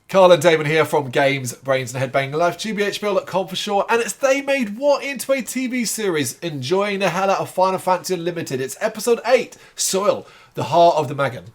Carl and Damon here from Brrraains A Head-Banging Life, gbhblofficial for short, and they made what into a TV series? Enjoying the hell out of Final Fantasy Unlimited. It's episode 8, Soil, the Heart of the Magun.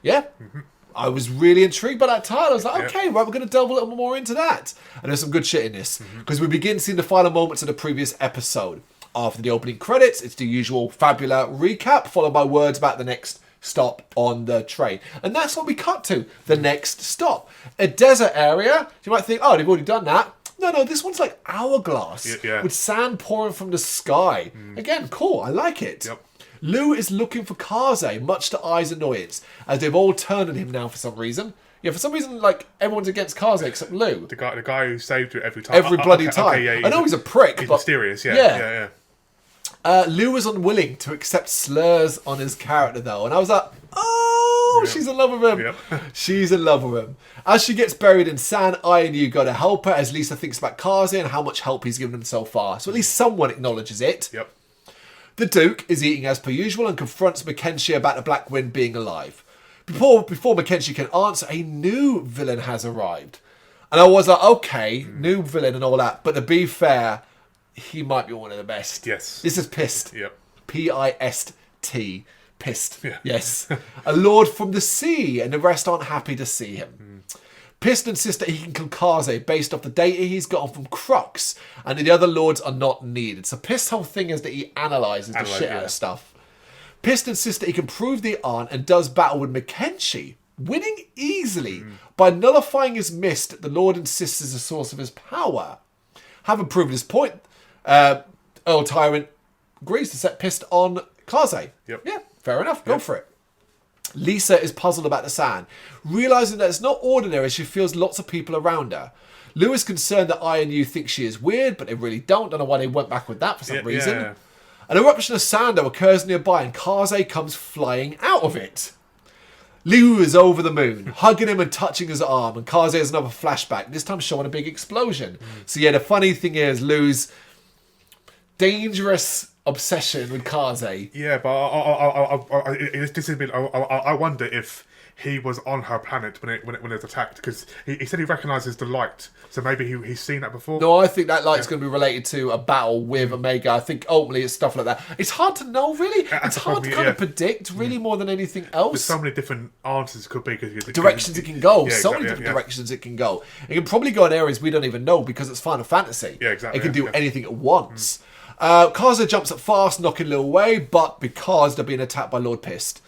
Yeah? Mm-hmm. I was really intrigued by that title. I was like, okay, right, we're going to delve a little more into that. And there's some good shit in this, because we begin seeing the final moments of the previous episode. After the opening credits, it's the usual fabula recap, followed by words about the next stop on the train. And that's what we cut to, the next stop. A desert area. You might think, oh, they've already done that. No, this one's like hourglass with sand pouring from the sky. Again, cool, I like it. Yep. Lou is looking for Kaze, much to Ai's annoyance, as they've all turned on him now for some reason. Yeah, for some reason, like, everyone's against Kaze except Lou. The guy who saved you every time. Every bloody time. Okay, I know he's a prick, he's but mysterious, yeah. Lou was unwilling to accept slurs on his character, though. And I was like, oh, she's in love with him. Yep. She's in love with him. As she gets buried in sand, I and you got to help her, as Lisa thinks about Kaze and how much help he's given them so far. So at least someone acknowledges it. Yep. The Duke is eating as per usual and confronts Mackenzie about the Black Wind being alive. Before Mackenzie can answer, a new villain has arrived. And I was like, okay, new villain and all that. But to be fair, he might be one of the best. Yes. This is Pissed. Yep. P-I-S-T. Pissed. Yeah. Yes. A lord from the sea, and the rest aren't happy to see him. Pissed insists that he can kill Kaze based off the data he's gotten from Crux, and the other lords are not needed. So Pissed whole thing is that he analyses the shit out of stuff. Pissed insists that he can prove they aren't, and does battle with Mackenzie, winning easily by nullifying his mist that the Lord insists is the source of his power. Having proven his point, Earl Tyrant agrees to set Pissed on Kaze. Yep. Yeah, fair enough. Go for it. Lisa is puzzled about the sand, realising that it's not ordinary as she feels lots of people around her. Lou is concerned that I and you think she is weird, but they really don't. Don't know why they went back with that for some reason. Yeah. An eruption of sand, though, occurs nearby, and Kaze comes flying out of it. Lou is over the moon, hugging him and touching his arm, and Kaze has another flashback, this time showing a big explosion. So yeah, the funny thing is, Lou's dangerous obsession with Kaze. Yeah, but I wonder if he was on her planet when it was attacked, because he said he recognises the light, so maybe he's seen that before. No, I think that light's going to be related to a battle with Omega. I think ultimately it's stuff like that. It's hard to know, really. It's hard to kind of predict, really, more than anything else. There's so many different answers it could be. Directions it can go. Yeah, so many different directions it can go. It can probably go in areas we don't even know because it's Final Fantasy. Yeah, exactly. It can do anything at once. Kaze jumps up fast, knocking Lil away, but because they're being attacked by Lord Pissed.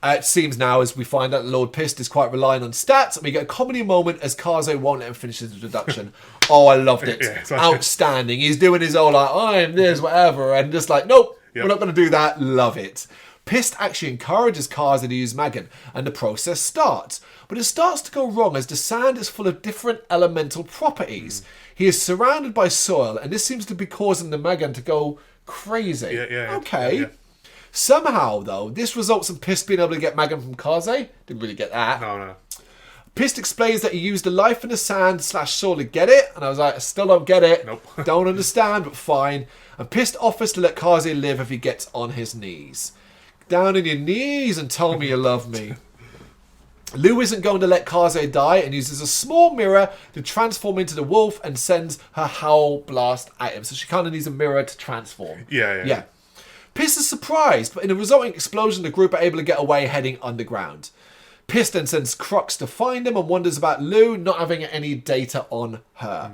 It seems now, as we find out, Lord Pissed is quite reliant on stats, and we get a comedy moment as Kaze won't let him finish his introduction. Oh, I loved it. Outstanding. He's doing his old, like, I'm this, whatever, and just like, nope, we're not going to do that. Love it. Pissed actually encourages Kaze to use Magun, and the process starts. But it starts to go wrong as the sand is full of different elemental properties. He is surrounded by soil, and this seems to be causing the Magun to go crazy. Okay. Somehow, though, this results in Pissed being able to get Magun from Kaze. Didn't really get that. No. Pissed explains that he used the life in the sand / soil to get it, and I was like, I still don't get it. Nope. Don't understand, but fine. And Pissed offers to let Kaze live if he gets on his knees. Down on your knees and tell me you love me. Lou isn't going to let Kaze die and uses a small mirror to transform into the wolf and sends her howl blast at him. So she kind of needs a mirror to transform. Yeah. Pissed is surprised, but in the resulting explosion, the group are able to get away, heading underground. Pissed then sends Crux to find him and wonders about Lou not having any data on her.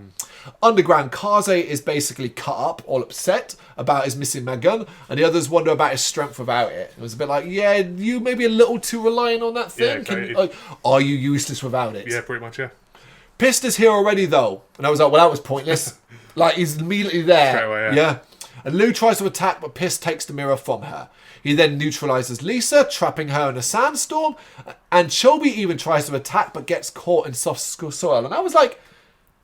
Underground, Kaze is basically cut up, all upset about his missing Magun, and the others wonder about his strength without it. It was a bit like, yeah, you may be a little too reliant on that thing. Yeah, exactly. Are you useless without it? Yeah, pretty much, yeah. Pissed is here already, though. And I was like, well, that was pointless. Like, he's immediately there. Straight away, yeah. And Lou tries to attack, but Pissed takes the mirror from her. He then neutralizes Lisa, trapping her in a sandstorm. And Chobi even tries to attack, but gets caught in soft soil. And I was like,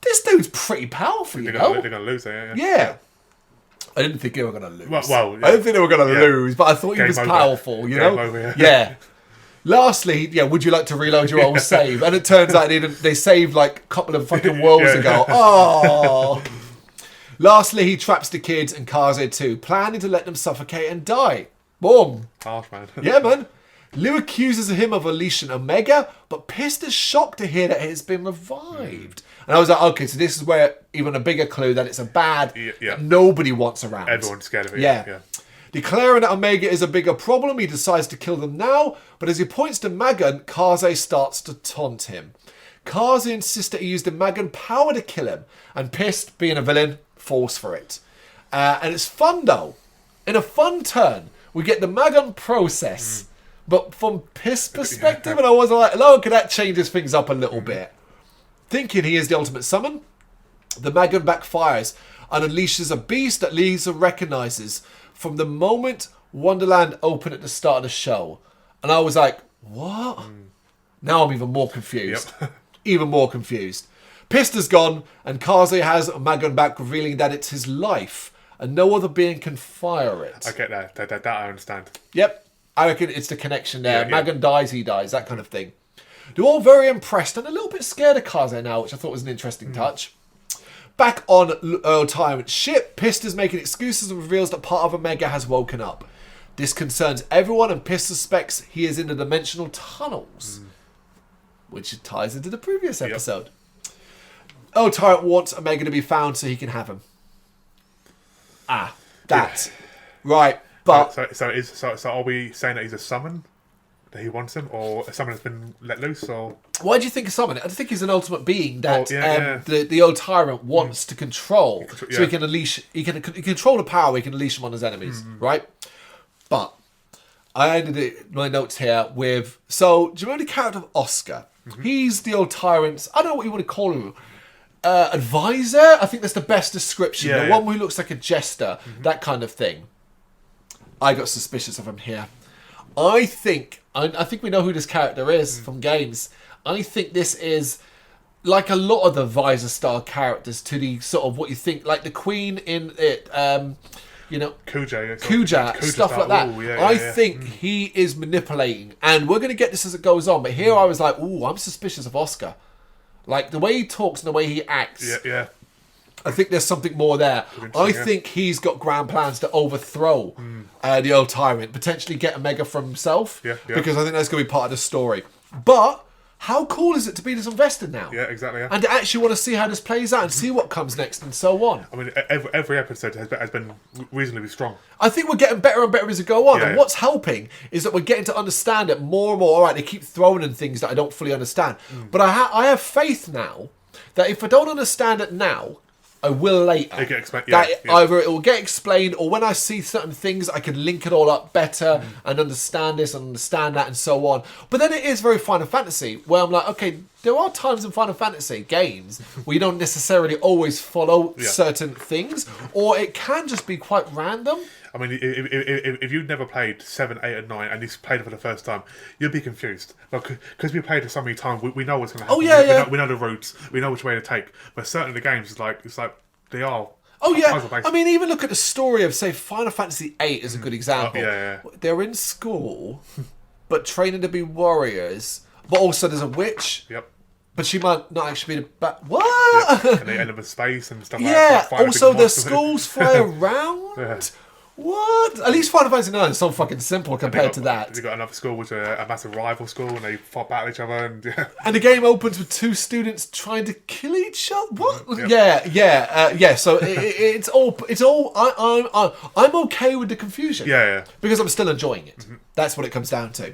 this dude's pretty powerful, you know? They're going to lose, yeah. I didn't think they were going to lose. Well, I didn't think they were going to lose, but I thought he was powerful, you know? Over, yeah. Lastly, would you like to reload your old save? And it turns out they saved like a couple of fucking worlds ago. Oh. Lastly, he traps the kids and Kaze too, planning to let them suffocate and die. Boom. Harsh, man. Yeah, man. Lou accuses him of unleashing Omega, but Pissed is shocked to hear that it has been revived. And I was like, okay, so this is where even a bigger clue that it's a bad that nobody wants around. Everyone's scared of it. Yeah. Declaring that Omega is a bigger problem, he decides to kill them now, but as he points to Magun, Kaze starts to taunt him. Kaze insists that he used the Magun power to kill him, and Pissed, being a villain, falls for it. And it's fun though. In a fun turn, we get the Magun process, but from Piss's perspective, and I was like, oh, okay, that changes things up a little bit. Thinking he is the ultimate summon, the Magun backfires and unleashes a beast that Lisa recognizes from the moment Wonderland opened at the start of the show. And I was like, what? Now I'm even more confused. Even more confused. Pissed is gone, and Kaze has Magun back, revealing that it's his life, and no other being can fire it. I get that. That I understand. Yep. I reckon it's the connection there. Yeah, Magun dies, he dies, that kind of thing. They're all very impressed and a little bit scared of Kaze now, which I thought was an interesting touch. Back on Earl Tyrant's ship, Pissed is making excuses and reveals that part of Omega has woken up. This concerns everyone, and Pissed suspects he is in the dimensional tunnels, which ties into the previous episode. Earl Tyrant wants Omega to be found so he can have him. Right, but so are we saying that he's a summon? That he wants him, or a summon has been let loose, or why do you think of summon? I think he's an ultimate being that the old tyrant wants to control, so he can unleash. He can control the power. He can unleash him on his enemies, right? But I ended my notes here with. So do you remember the character of Oscar? He's the old tyrant's. I don't know what you want to call him. Advisor. I think that's the best description. The one who looks like a jester, that kind of thing. I got suspicious of him here. I think we know who this character is from games. I think this is like a lot of the Visor style characters to the sort of what you think, like the Queen in it, Kuja, stuff like that. I think he is manipulating, and we're going to get this as it goes on. But here I was like, ooh, I'm suspicious of Oscar. Like the way he talks and the way he acts. I think there's something more there. I think he's got grand plans to overthrow the old tyrant, potentially get Omega from himself, because I think that's going to be part of the story. But how cool is it to be this invested now? Yeah, exactly. And to actually want to see how this plays out and see what comes next and so on. I mean, every episode has been reasonably strong. I think we're getting better and better as we go on. And what's helping is that we're getting to understand it more and more. All right, they keep throwing in things that I don't fully understand. But I have faith now that if I don't understand it now, I will later. Either it will get explained, or when I see certain things, I can link it all up better and understand this and understand that and so on. But then it is very Final Fantasy, where I'm like, okay, there are times in Final Fantasy games where you don't necessarily always follow certain things, or it can just be quite random. I mean, if you've never played 7, 8, and 9, and you played it for the first time, you'll be confused. Because we played it so many times, we know what's going to happen. We know the routes, we know which way to take. But certain of the games, it's like they are. I mean, even look at the story of, say, Final Fantasy 8 is a good example. They're in school, but training to be warriors. But also, there's a witch. But she might not actually be the what? And they end up in space and stuff like that. Also, the schools fly around. What? At least Final Fantasy 9 is so fucking simple compared to that. They got another school which is a massive rival school, and they fight battle each other, and and the game opens with 2 students trying to kill each other. What? So it's all. I'm okay with the confusion. Because I'm still enjoying it. That's what it comes down to.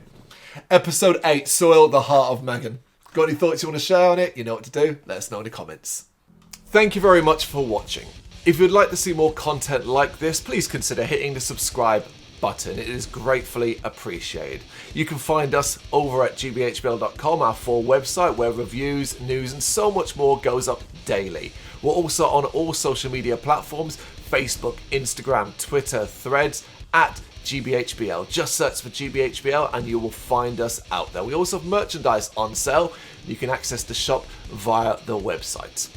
Episode 8, Soil, the Heart of Magun. Got any thoughts you want to share on it? You know what to do. Let us know in the comments. Thank you very much for watching. If you'd like to see more content like this, please consider hitting the subscribe button. It is gratefully appreciated. You can find us over at gbhbl.com, our full website, where reviews, news, and so much more goes up daily. We're also on all social media platforms: Facebook, Instagram, Twitter, Threads, at gbhbl. Just search for gbhbl and you will find us out there. We also have merchandise on sale. You can access the shop via the website.